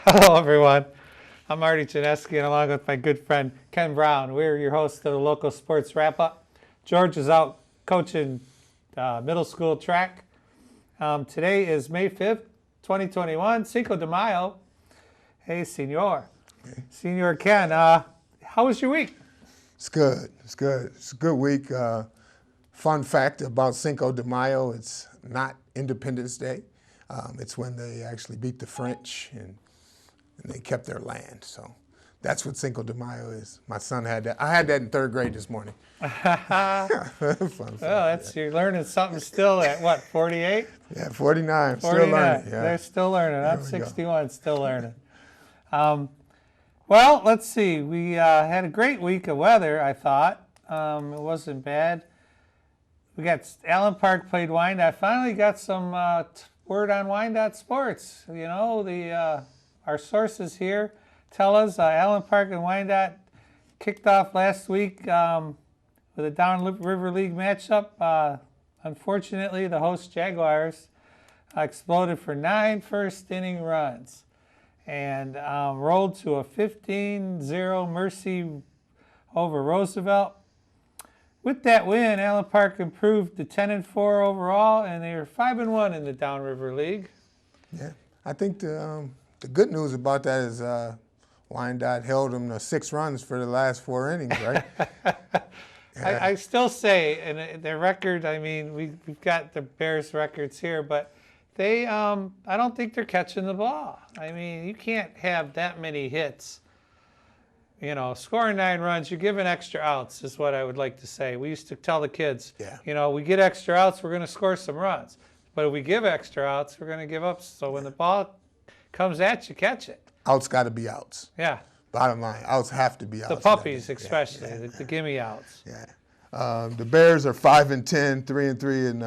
Hello, everyone. I'm Marty Janeski, and along with my good friend Ken Brown, we're your hosts of the local sports wrap-up. George is out coaching middle school track. Today is May 5th, 2021, Cinco de Mayo. Hey, Senor. Senor Ken, how was your week? It's good. It's good. It's a good week. Fun fact about Cinco de Mayo, it's not Independence Day. It's when they actually beat the French and they kept their land. So that's what Cinco de Mayo is. My son had that. I had that in third grade this morning. Fun fact, You're learning something still at what, 48? Yeah, 49. 49. Still learning. Yeah. They're still learning. There I'm we go. 61, still learning. Well, let's see. We had a great week of weather, I thought. It wasn't bad. We got Allen Park played Wyandotte. I finally got some word on Wyandotte sports. You know, our sources here tell us Allen Park and Wyandotte kicked off last week with a Downriver League matchup. Unfortunately, the host Jaguars exploded for 9 first-inning runs and rolled to a 15-0 mercy over Roosevelt. With that win, Allen Park improved to 10-4 overall, and they are 5-1 in the Downriver League. Yeah. I think the good news about that is Wyandotte held them to 6 runs for the last 4 innings, right? Yeah. I still say, and their record, I mean, we've got the Bears records here, but they, I don't think they're catching the ball. I mean, you can't have that many hits. You know, scoring 9 runs, you're giving extra outs is what I would like to say. We used to tell the kids, you know, we get extra outs, we're going to score some runs. But if we give extra outs, we're going to give up. So when the ball comes at you, catch it. Outs got to be outs. Yeah. Bottom line, outs have to be outs. The puppies especially, the gimme outs. Yeah. The Bears are 5-10, 3-3 in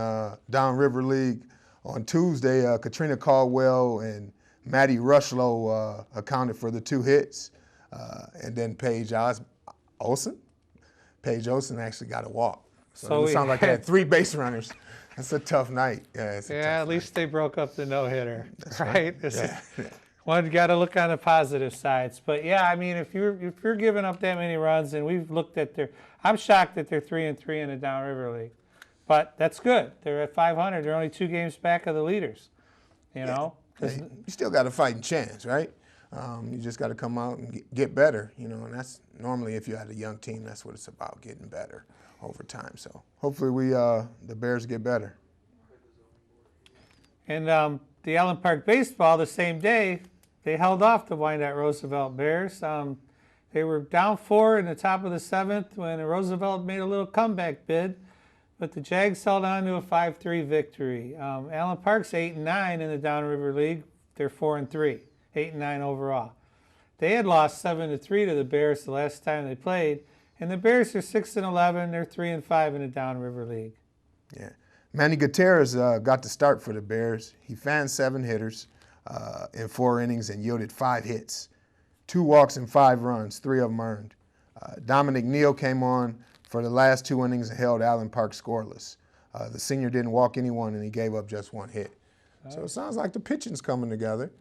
Downriver League. On Tuesday, Katrina Caldwell and Maddie Rushlow accounted for the 2 hits. And then Paige Olsen actually got a walk. So it sounds like they had 3 base runners. That's a tough night. Yeah, at least they broke up the no-hitter, right? Yeah. One got to look on the positive sides. But yeah, I mean, if you're giving up that many runs, and we've looked at I'm shocked that they're 3-3 in the Downriver League. But that's good. They're at 500. They're only 2 games back of the leaders. You know, you still got a fighting chance, right? You just got to come out and get better, you know, and that's normally if you had a young team, that's what it's about, getting better over time. So hopefully the Bears get better. And the Allen Park baseball the same day, they held off the Wyandotte Roosevelt Bears. They were down 4 in the top of the 7th when Roosevelt made a little comeback bid, but the Jags held on to a 5-3 victory. Allen Park's 8-9 in the Downriver League. They're 4-3. 8-9 overall. They had lost 7-3 to the Bears the last time they played, and the Bears are 6-11. They're 3-5 in the Downriver League. Yeah, Manny Gutierrez got the start for the Bears. He fanned 7 hitters in 4 innings and yielded 5 hits, 2 walks and 5 runs, 3 of them earned. Dominic Neal came on for the last 2 innings and held Allen Park scoreless. The senior didn't walk anyone, and he gave up just 1 hit. So it sounds like the pitching's coming together.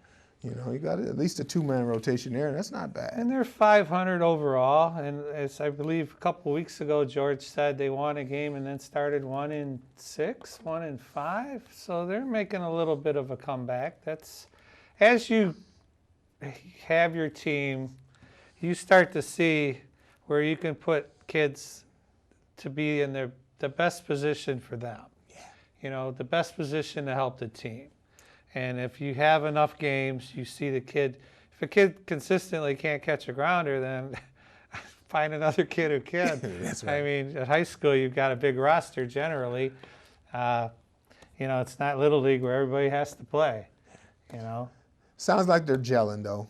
You know, you got at least a 2-man rotation there. That's not bad. And they're 500 overall. And as I believe a couple of weeks ago, George said they won a game and then started 1-6, 1-5. So they're making a little bit of a comeback. That's as you have your team, you start to see where you can put kids to be in the best position for them. Yeah. You know, the best position to help the team. And if you have enough games, you see the kid. If a kid consistently can't catch a grounder, then find another kid who can. That's right. I mean, at high school, you've got a big roster generally. You know, it's not Little League where everybody has to play, you know. Sounds like they're gelling, though.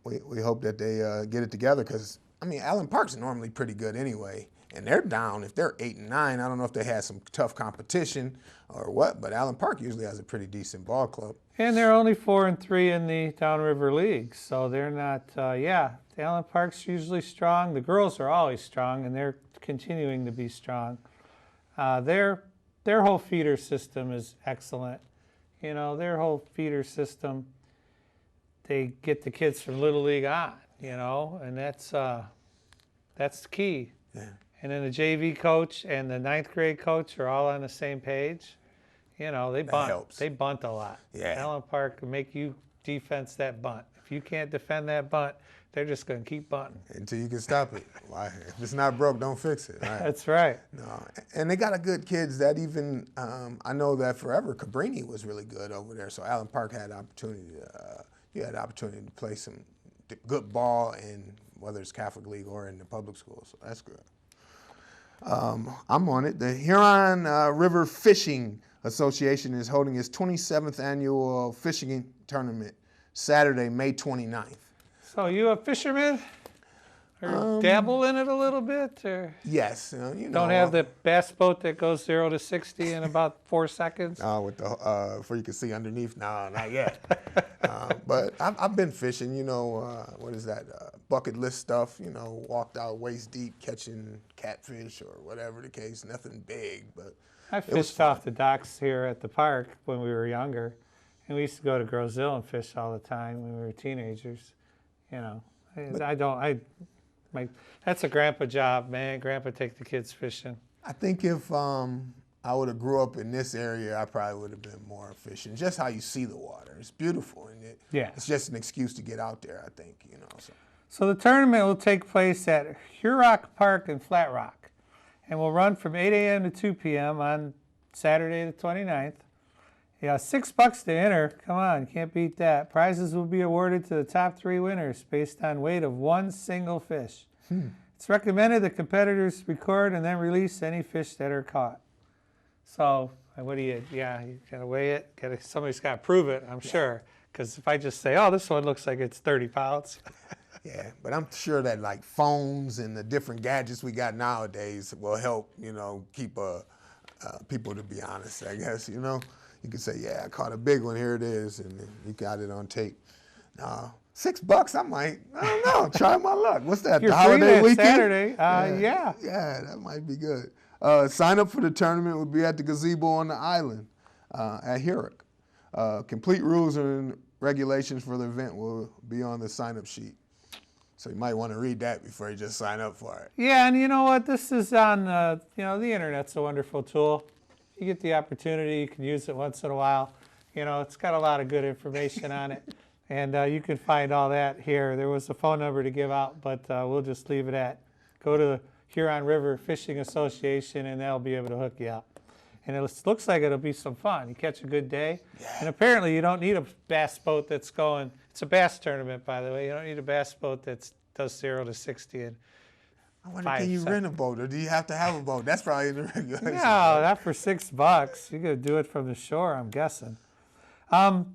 We hope that they get it together because, I mean, Allen Park's normally pretty good anyway. And they're down. If they're 8-9, I don't know if they had some tough competition or what, but Allen Park usually has a pretty decent ball club. And they're only 4-3 in the Downriver League, so they're not. Allen Park's usually strong. The girls are always strong, and they're continuing to be strong. Their whole feeder system is excellent. You know, their whole feeder system they get the kids from Little League on, and that's the key. Yeah. And then the JV coach and the 9th grade coach are all on the same page. They bunt. helps. They bunt a lot. Yeah. Allen Park can make you defense that bunt. If you can't defend that bunt, they're just going to keep bunting. Until you can stop it. Why? If it's not broke, don't fix it. Right? That's right. No, and they got a good kids that even, I know that forever Cabrini was really good over there. So Allen Park had opportunity. You had the opportunity to play some good ball in whether it's Catholic League or in the public schools. So that's good. I'm on it. The Huron River Fishing Association is holding its 27th annual fishing tournament Saturday, May 29th. So you a fisherman? Or dabble in it a little bit? Or Yes. don't have the bass boat that goes 0 to 60 in about 4 seconds? With the before you can see underneath. No, not yet. But I've been fishing. What is that? Bucket list stuff. Walked out waist deep catching catfish or whatever the case. Nothing big, but I fished off the docks here at the park when we were younger, and we used to go to Grosville and fish all the time when we were teenagers. That's a grandpa job, man. Grandpa take the kids fishing. I think if I would have grew up in this area, I probably would have been more fishing. Just how you see the water. It's beautiful, and it's just an excuse to get out there, I think, So the tournament will take place at Huron Park in Flat Rock, and will run from 8 a.m. to 2 p.m. on Saturday the 29th. Yeah, $6 to enter. Come on, you can't beat that. Prizes will be awarded to the top 3 winners based on weight of one single fish. It's recommended that competitors record and then release any fish that are caught. So, you gotta weigh it. Somebody's got to prove it, I'm sure. Because if I just say, oh, this one looks like it's 30 pounds. Yeah, but I'm sure that like phones and the different gadgets we got nowadays will help, keep people to be honest, I guess, You can say, yeah, I caught a big one, here it is, and then you got it on tape. $6, I don't know, try my luck. What's that, You're the holiday free weekend? Saturday, yeah. Yeah, that might be good. Sign up for the tournament will be at the gazebo on the island at Huron. Complete rules and regulations for the event will be on the sign-up sheet. So you might want to read that before you just sign up for it. Yeah, and you know what? This is on, the internet's a wonderful tool. You get the opportunity, you can use it once in a while. It's got a lot of good information on it. And you can find all that here. There was a phone number to give out, but we'll just leave it at. Go to the Huron River Fishing Association, and they'll be able to hook you up. And it looks like it'll be some fun. You catch a good day. Yeah. And apparently you don't need a bass boat that's going, it's a bass tournament, by the way. You don't need a bass boat that does 0 to 60 in I wonder, can you rent a boat, or do you have to have a boat? That's probably in the regulations. No, not for $6. You could do it from the shore, I'm guessing.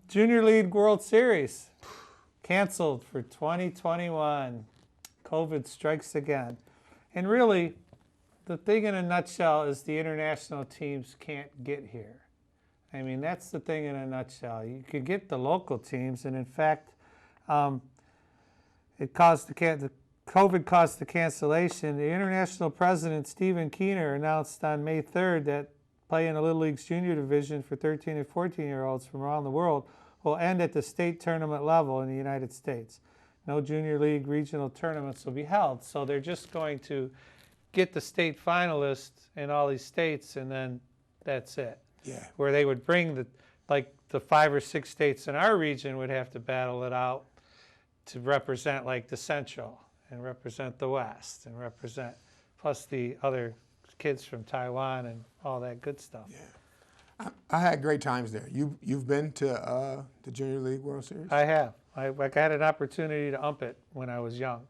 Junior League World Series canceled for 2021. COVID strikes again. And really, the thing in a nutshell is the international teams can't get here. I mean, that's the thing in a nutshell. You could get the local teams, and in fact, COVID caused the cancellation. The international president, Stephen Keener, announced on May 3rd that play in the Little League's junior division for 13 and 14-year-olds from around the world will end at the state tournament level in the United States. No junior league regional tournaments will be held. So they're just going to get the state finalists in all these states, and then that's it. Yeah. Where they would bring the 5 or 6 states in our region would have to battle it out to represent like the Central and represent the West and represent plus the other kids from Taiwan and all that good stuff. Yeah. I had great times there. You've been to the Junior League World Series? I have. I had an opportunity to ump it when I was young.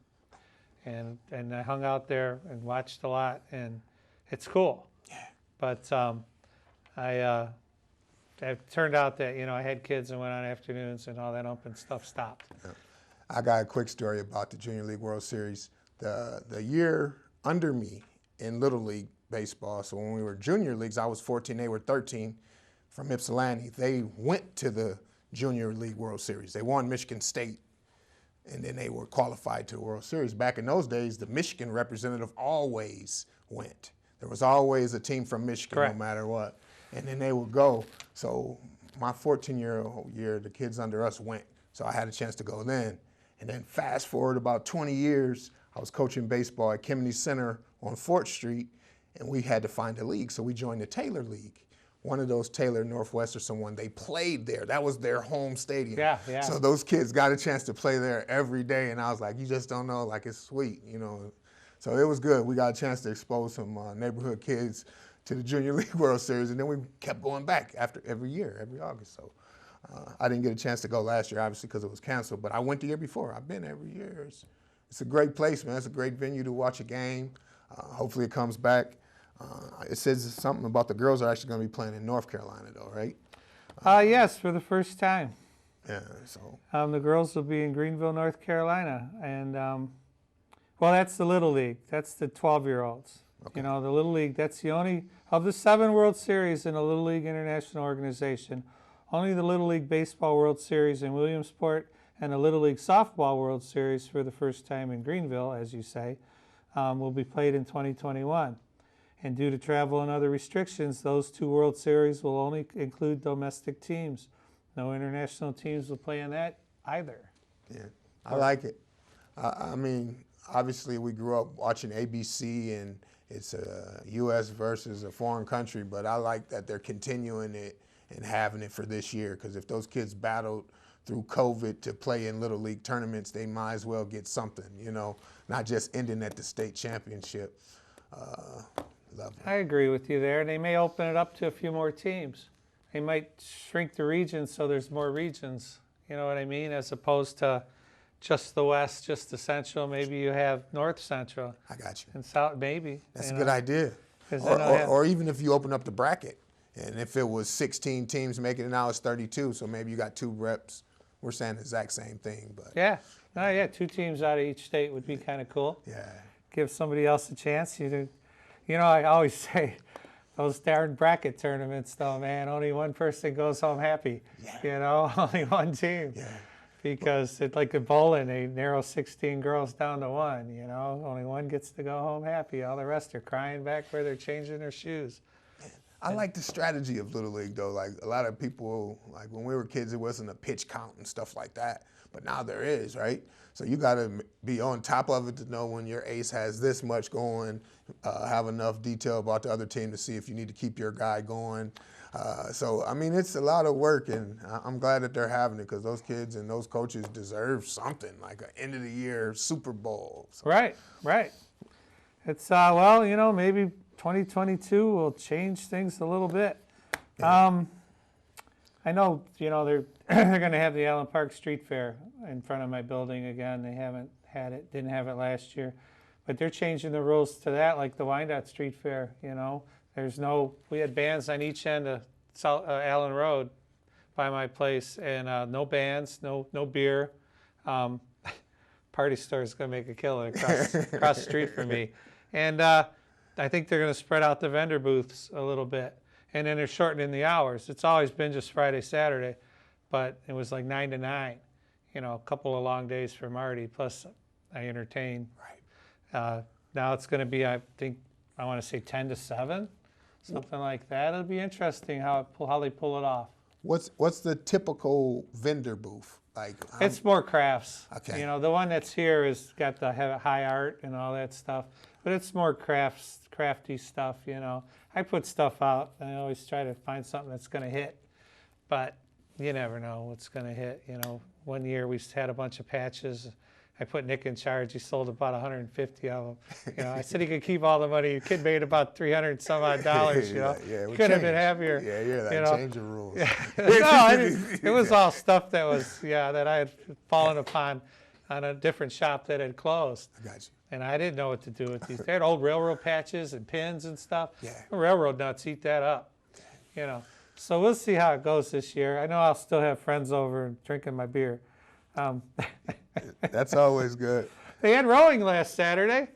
And I hung out there and watched a lot, and it's cool. Yeah. But it turned out that, I had kids and went on afternoons, and all that umping stuff stopped. Yeah. I got a quick story about the Junior League World Series. The year under me in Little League baseball, so when we were junior leagues, I was 14, they were 13 from Ypsilanti. They went to the Junior League World Series. They won Michigan State, and then they were qualified to the World Series. Back in those days, the Michigan representative always went. There was always a team from Michigan, Correct. No matter what. And then they would go. So my 14-year-old year, the kids under us went. So I had a chance to go then. And then fast forward about 20 years, I was coaching baseball at Kemney Center on 4th Street, and we had to find a league. So we joined the Taylor League. One of those Taylor, Northwest or someone, they played there. That was their home stadium. Yeah, yeah. So those kids got a chance to play there every day, and I was like, you just don't know, like it's sweet, you know. So it was good. We got a chance to expose some neighborhood kids to the Junior League World Series, and then we kept going back after every year, every August. So I didn't get a chance to go last year, obviously, because it was canceled, but I went the year before. I've been every year. It's a great place, man. It's a great venue to watch a game. Hopefully it comes back. It says something about the girls are actually going to be playing in North Carolina, though, right? Yes, for the first time. Yeah, so. The girls will be in Greenville, North Carolina. And, well, that's the Little League. That's the 12-year-olds. Okay. You know, the Little League, that's the only, of the 7 World Series in the Little League International Organization, only the Little League Baseball World Series in Williamsport and the Little League Softball World Series for the first time in Greenville, as you say, will be played in 2021. And due to travel and other restrictions, those 2 World Series will only include domestic teams. No international teams will play in that either. Yeah, I like it. I mean, obviously we grew up watching ABC, and it's a U.S. versus a foreign country, but I like that they're continuing it and having it for this year, because if those kids battled through COVID to play in Little League tournaments, they might as well get something, you know, not just ending at the state championship. Love it. I agree with you there. They may open it up to a few more teams. They might shrink the regions so there's more regions, you know what I mean, as opposed to just the West, just the Central. Maybe you have North Central. I got you. And South, maybe. That's a good idea. Or even if you open up the bracket, and if it was 16 teams making it, now it's 32, so maybe you got 2 reps. We're saying the exact same thing, but. Yeah. Oh, yeah, 2 teams out of each state would be kind of cool. Yeah. Give somebody else a chance. You know, I always say, those darn bracket tournaments, though, man, only one person goes home happy. Yeah. You know, only one team. Yeah. Because it's like a bowling, they narrow 16 girls down to 1, you know. Only one gets to go home happy. All the rest are crying back where they're changing their shoes. I like the strategy of Little League, though. Like, a lot of people, like when we were kids, it wasn't a pitch count and stuff like that. But now there is, right? So you got to be on top of it to know when your ace has this much going, have enough detail about the other team to see if you need to keep your guy going. So, I mean, it's a lot of work, and I'm glad that they're having it, because those kids and those coaches deserve something, like an end-of-the-year Super Bowl. So. Right. It's, well, you know, maybe 2022 will change things a little bit. Yeah. I know, you know, they're going to have the Allen Park Street Fair in front of my building again. They haven't had it, didn't have it last year. But they're changing the rules to that, like the Wyandotte Street Fair, you know. We had bands on each end of Allen Road by my place, and no bands, no beer. Party Store is going to make a killing across the street from me. And I think they're going to spread out the vendor booths a little bit. And then they're shortening the hours. It's always been just Friday, Saturday, but it was like 9 to 9. You know, a couple of long days for Marty, plus I entertain. Right. Now it's going to be, I want to say 10 to 7, something like that. It'll be interesting how they pull it off. What's the typical vendor booth like? It's more crafts. Okay. You know, the one that's here has got the high art and all that stuff, but it's more crafty stuff. You know, I put stuff out, and I always try to find something that's going to hit, but you never know what's going to hit. You know, one year we had a bunch of patches. I put Nick in charge. He sold about 150 of them. You know, I said he could keep all the money. The kid made about $300 some odd. You know, could have been happier. Yeah, change the rules. Yeah. No, it was all stuff that was that I had fallen upon on a different shop that had closed. I got you. And I didn't know what to do with these. They had old railroad patches and pins and stuff. Yeah. Railroad nuts eat that up. You know, so we'll see how it goes this year. I know I'll still have friends over and drinking my beer. That's always good. They had rowing last Saturday.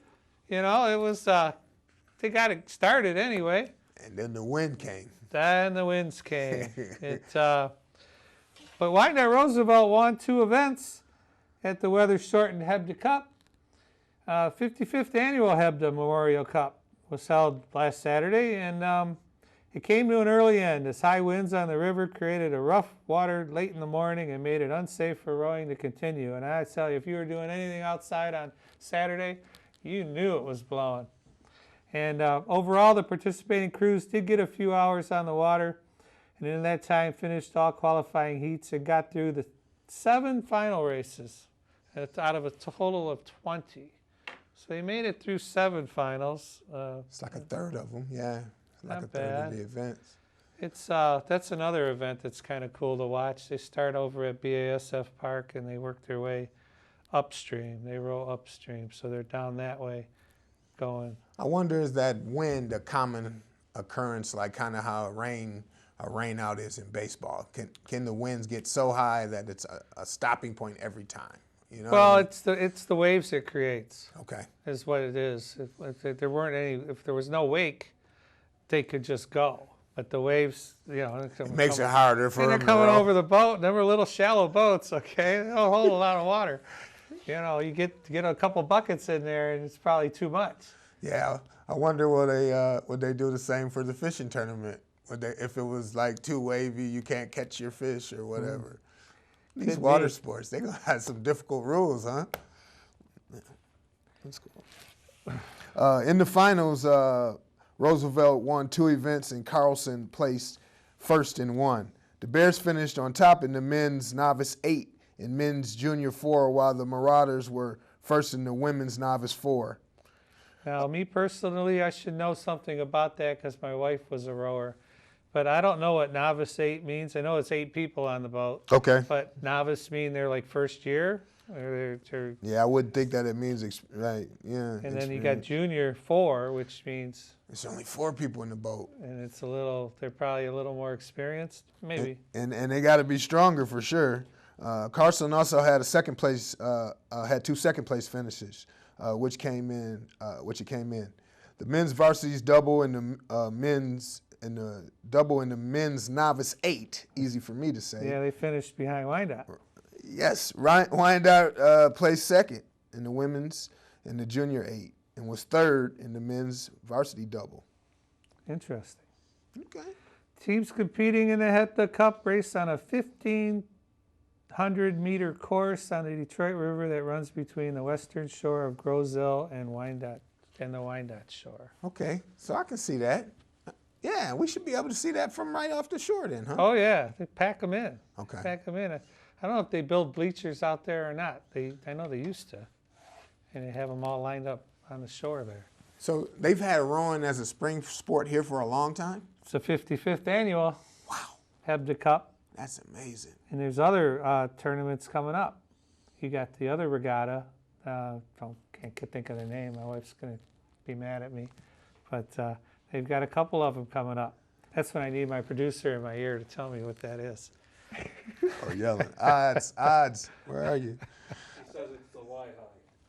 You know, it was, they got it started anyway. And then the wind came. Then the winds came. But Wyandotte Roosevelt won 2 events at the weather-shortened Hebda Cup. 55th annual Hebda Memorial Cup was held last Saturday, and It came to an early end as high winds on the river created a rough water late in the morning and made it unsafe for rowing to continue. And I tell you, if you were doing anything outside on Saturday, you knew it was blowing. And overall, the participating crews did get a few hours on the water, and in that time finished all qualifying heats and got through the 7 final races out of a total of 20. So they made it through 7 finals. It's like a third of them, yeah. Like Not a third bad. of the events. It's that's another event that's kind of cool to watch. They start over at BASF Park and they work their way upstream. They row upstream, so they're down that way going. I wonder, is that wind a common occurrence, like kind of how a rain out is in baseball? Can the winds get so high that it's a stopping point every time? You know Well, what I mean? it's the waves it creates. Okay. Is what it is. If there weren't any, if there was no wake, they could just go. But the waves, It makes it harder for and they're them coming to row. over the boat. And they were little shallow boats. Okay, they don't hold a lot of water. You get a couple buckets in there, and it's probably too much. Yeah, I wonder would they do the same for the fishing tournament? If it was like too wavy, you can't catch your fish or whatever. These Could water be. sports, they gonna have some difficult rules, huh? Yeah, that's cool. In the finals, Roosevelt won 2 events and Carlson placed first in 1. The Bears finished on top in the men's novice 8 and men's junior 4, while the Marauders were first in the women's novice 4. Now, me personally, I should know something about that because my wife was a rower. But I don't know what novice 8 means. I know it's 8 people on the boat. Okay. But novice mean they're like first year? Or they're, Yeah, I wouldn't think that it means, right, yeah. and then you got junior 4, which means, It's only 4 people in the boat. and it's they're probably a little more experienced, maybe. And they got to be stronger for sure. Carson also had a second place, had 2 second place finishes, which it came in. The men's varsity's double and the men's novice 8. Easy for me to say. Yeah, they finished behind Wyandotte. Yes, Wyandotte placed second in the women's and the junior 8, and was third in the men's varsity double. Interesting. Okay. Teams competing in the Cup race on a 1,500-meter course on the Detroit River that runs between the western shore of Grosville and the Wyandotte shore. Okay, so I can see that. Yeah, we should be able to see that from right off the shore then, huh? Oh yeah, they pack them in. Okay. Pack them in. I don't know if they build bleachers out there or not. I know they used to, and they have them all lined up on the shore there. So they've had rowing as a spring sport here for a long time? It's the 55th annual Wow, Hebda Cup, that's amazing. and there's other tournaments coming up. You got the other regatta. Can't think of the name. My wife's gonna be mad at me, but they've got a couple of them coming up. That's when I need my producer in my ear to tell me what that is. Oh, yelling. Odds. Where are you? He says it's the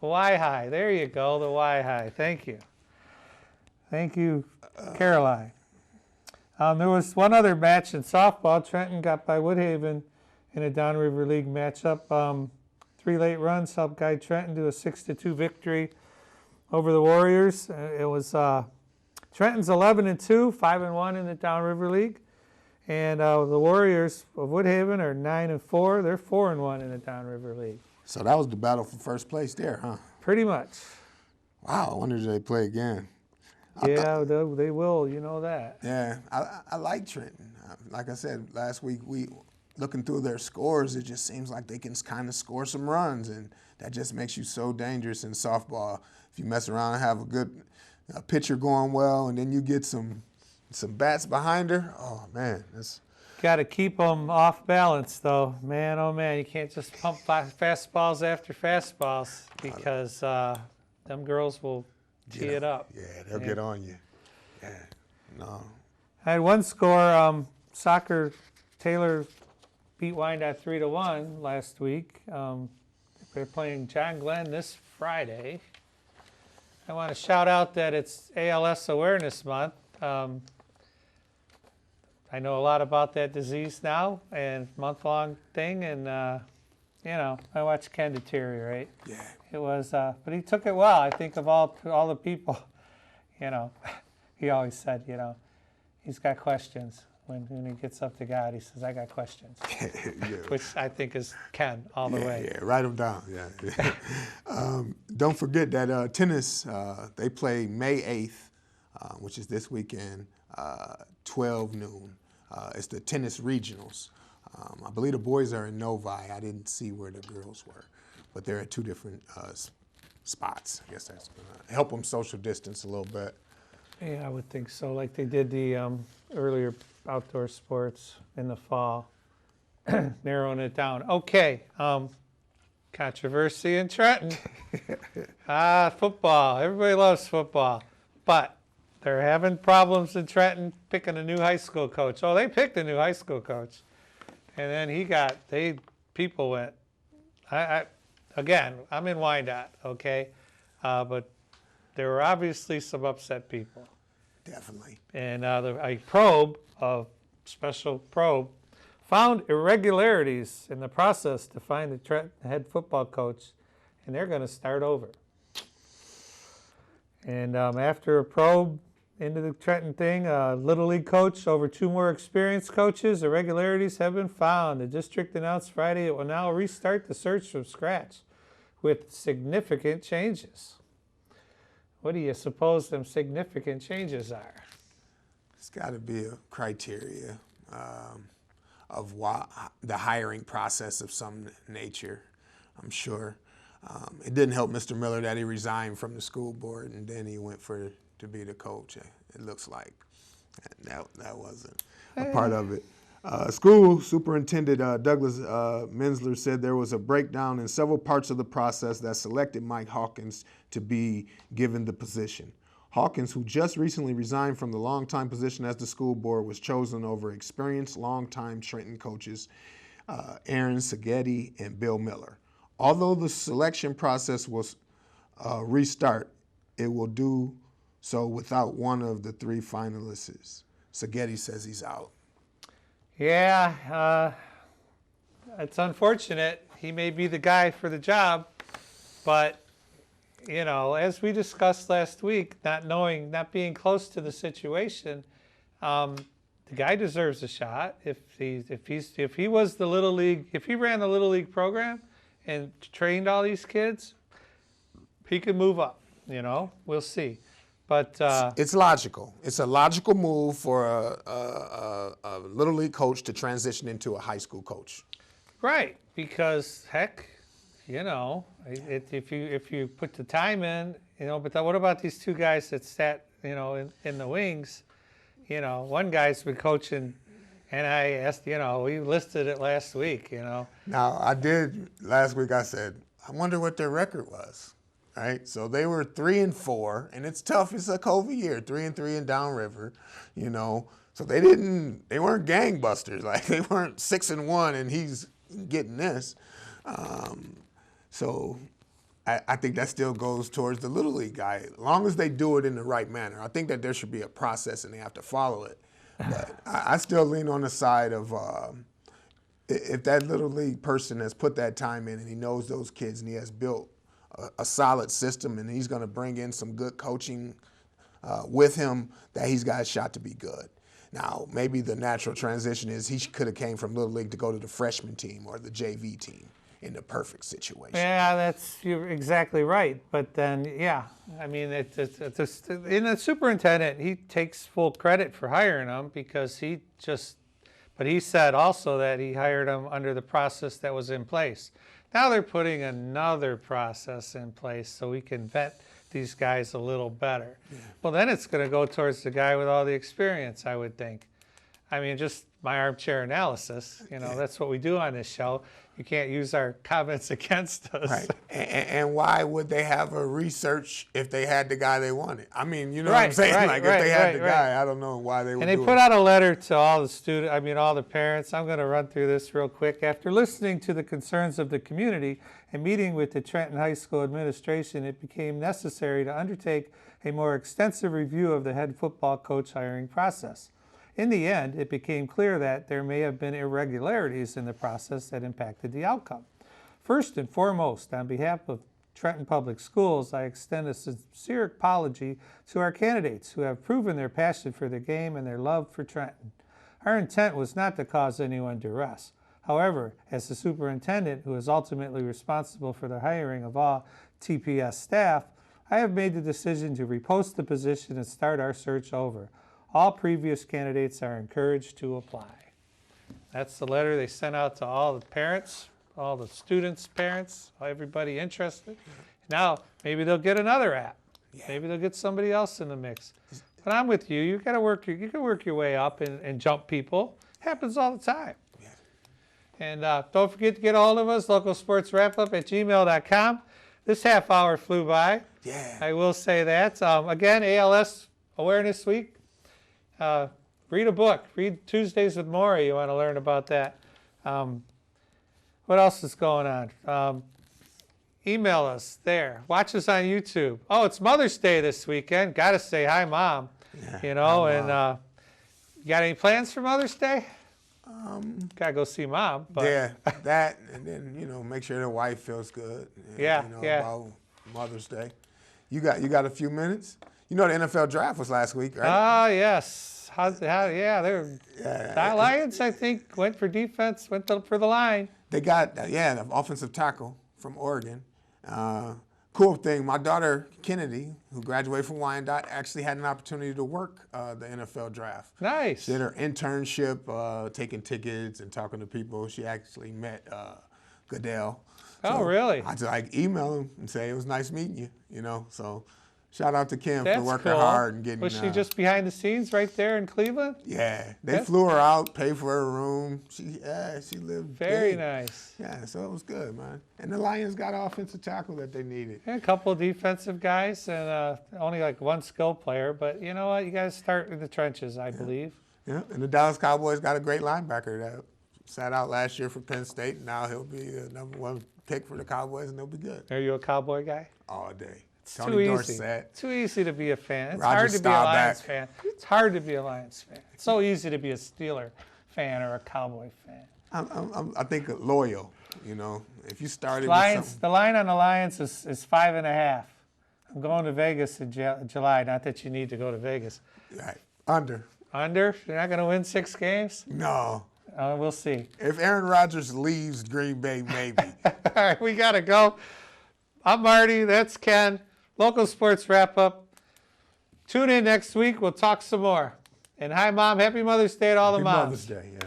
Y High. There you go, the Y High. Thank you. Thank you, Caroline. There was one other match in softball. Trenton got by Woodhaven in a Downriver League matchup. 3 late runs helped guide Trenton to a 6-2 victory over the Warriors. It was Trenton's 11-2, 5-1 in the Downriver League. And the Warriors of Woodhaven are 9-4. They're 4-1 in the Downriver League. So that was the battle for first place there, huh? Pretty much. Wow, I wonder if they play again. Yeah, they will. You know that. Yeah, I like Trenton. Like I said, last week, looking through their scores, it just seems like they can kind of score some runs, and that just makes you so dangerous in softball. If you mess around and have a good pitcher going well, and then you get some bats behind her, oh, man. Got to keep them off balance, though. Man, oh, man, you can't just pump fastballs after fastballs because them girls will tee it up. Yeah, they'll get on you. Yeah, no. I had one score. Soccer, Taylor beat Wyandotte 3-1 last week. They're playing John Glenn this Friday. I want to shout out that it's ALS Awareness Month. I know a lot about that disease now and month-long thing, and I watched Ken deteriorate. Yeah. It was, but he took it well. I think of all the people, he always said, He's got questions. When he gets up to God, he says, I got questions, Yeah. which I think is Ken all the way. Yeah, write them down. Yeah. Don't forget that tennis, they play May 8th, which is this weekend, 12 noon. It's the tennis regionals. I believe the boys are in Novi. I didn't see where the girls were, but they're at two different spots. I guess that's going to help them social distance a little bit. Yeah, I would think so, like they did the earlier outdoor sports in the fall, narrowing it down. Okay, controversy in Trenton. Football. Everybody loves football, but they're having problems in Trenton picking a new high school coach. Oh, they picked a new high school coach, and then people went. Again, I'm in Wyandotte, okay, but there were obviously some upset people. Definitely. And a special probe, found irregularities in the process to find the Trenton head football coach, and they're going to start over. And after a probe into the Trenton thing, Little League coach over 2 more experienced coaches, irregularities have been found. The district announced Friday it will now restart the search from scratch with significant changes. What do you suppose them significant changes are? It's got to be a criteria of the hiring process of some nature, I'm sure. It didn't help Mr. Miller that he resigned from the school board and then he went to be the coach, it looks like. That wasn't a part of it. School Superintendent Douglas Mensler said there was a breakdown in several parts of the process that selected Mike Hawkins to be given the position. Hawkins, who just recently resigned from the longtime position as the school board, was chosen over experienced longtime Trenton coaches Aaron Seghetti and Bill Miller. Although the selection process was restart, it will do so without one of the 3 finalists. Seghetti says he's out. Yeah, it's unfortunate. He may be the guy for the job, but, you know, as we discussed last week, not being close to the situation, the guy deserves a shot. If he was the Little League, if he ran the Little League program and trained all these kids, he could move up, you know, we'll see. But it's logical. It's a logical move for a Little League coach to transition into a high school coach. Right, because heck, you know, if you put the time in, you know. But what about these 2 guys that sat, you know, in the wings? You know, one guy's been coaching, and I asked, you know, we listed it last week, you know. Now I did last week. I said, I wonder what their record was. Right, so they were 3-4, and it's tough. It's a COVID year, 3-3 in Downriver, you know. So they weren't gangbusters. Like they weren't 6-1, and he's getting this. So I think that still goes towards the Little League guy, as long as they do it in the right manner. I think that there should be a process, and they have to follow it. But I still lean on the side of if that Little League person has put that time in, and he knows those kids, and he has built a solid system, and he's going to bring in some good coaching with him, that he's got a shot to be good. Now, maybe the natural transition is he could have came from Little League to go to the freshman team or the JV team in the perfect situation. Yeah, you're exactly right. But then, yeah, I mean, in the superintendent, he takes full credit for hiring him because but he said also that he hired him under the process that was in place. Now they're putting another process in place so we can vet these guys a little better. Yeah. Well, then it's going to go towards the guy with all the experience, I would think. I mean, just my armchair analysis, you know, that's what we do on this show. You can't use our comments against us. Right. And why would they have a research if they had the guy they wanted? I mean, you know what I'm saying? If they had the guy, I don't know why they would. And they put out a letter to all the parents. I'm going to run through this real quick. After listening to the concerns of the community and meeting with the Trenton High School administration, it became necessary to undertake a more extensive review of the head football coach hiring process. In the end, it became clear that there may have been irregularities in the process that impacted the outcome. First and foremost, on behalf of Trenton Public Schools, I extend a sincere apology to our candidates who have proven their passion for the game and their love for Trenton. Our intent was not to cause anyone duress. However, as the superintendent who is ultimately responsible for the hiring of all TPS staff, I have made the decision to repost the position and start our search over. All previous candidates are encouraged to apply. That's the letter they sent out to all the parents, all the students' parents, everybody interested. Now, maybe they'll get another app. Yeah. Maybe they'll get somebody else in the mix. But I'm with you. You got to work. You can work your way up and jump people. Happens all the time. Yeah. And don't forget to get a hold of us, localsportswrapup@gmail.com. This half hour flew by. Yeah. I will say that. Again, ALS Awareness Week. Read a book. Read Tuesdays with Maury. You want to learn about that. What else is going on? Email us there. Watch us on YouTube. Oh, it's Mother's Day this weekend. Got to say hi, Mom. Yeah, You know, hi, and Mom. you got any plans for Mother's Day? Got to go see Mom. But Yeah, that, and then, you know, make sure the wife feels good. Yeah, you know, yeah. About Mother's Day. You got a few minutes? You know, the NFL draft was last week, right? Ah, yes. Yeah, the Lions, I think, went for defense, for the line. They got, the offensive tackle from Oregon. Cool thing, my daughter, Kennedy, who graduated from Wyandotte, actually had an opportunity to work the NFL draft. Nice. She did her internship, taking tickets and talking to people. She actually met Goodell. Oh, So really? I just email him and say, it was nice meeting you, you know. So shout out to Kim That's for working cool. hard and getting. Was she just behind the scenes right there in Cleveland? Yeah, they flew her out, paid for her room. She lived Very big. nice. Yeah, so it was good, man. And the Lions got offensive tackle that they needed. And a couple of defensive guys and only like one skill player. But you know what? You guys start in the trenches, I believe. Yeah, and the Dallas Cowboys got a great linebacker that sat out last year for Penn State. Now he'll be the #1 pick for the Cowboys, and they'll be good Are you a Cowboy guy? all day. It's Tony too easy. Dorsett. Too easy to be a fan. It's Roger hard to be a Lions Staubach. fan. It's hard to be a Lions fan. It's so easy to be a Steeler fan or a Cowboy fan. I think loyal. You know, if you started Lions. with something, The line on the Lions is 5.5. I'm going to Vegas in July. Not that you need to go to Vegas. right, under. Under? You're not going to win 6 games? No. We'll see. If Aaron Rodgers leaves Green Bay, maybe. All right, we got to go. I'm Marty. That's Ken. Local Sports Wrap Up. Tune in next week. We'll talk some more. And hi, Mom. Happy Mother's Day to all the Happy moms. Mother's Day. Yeah.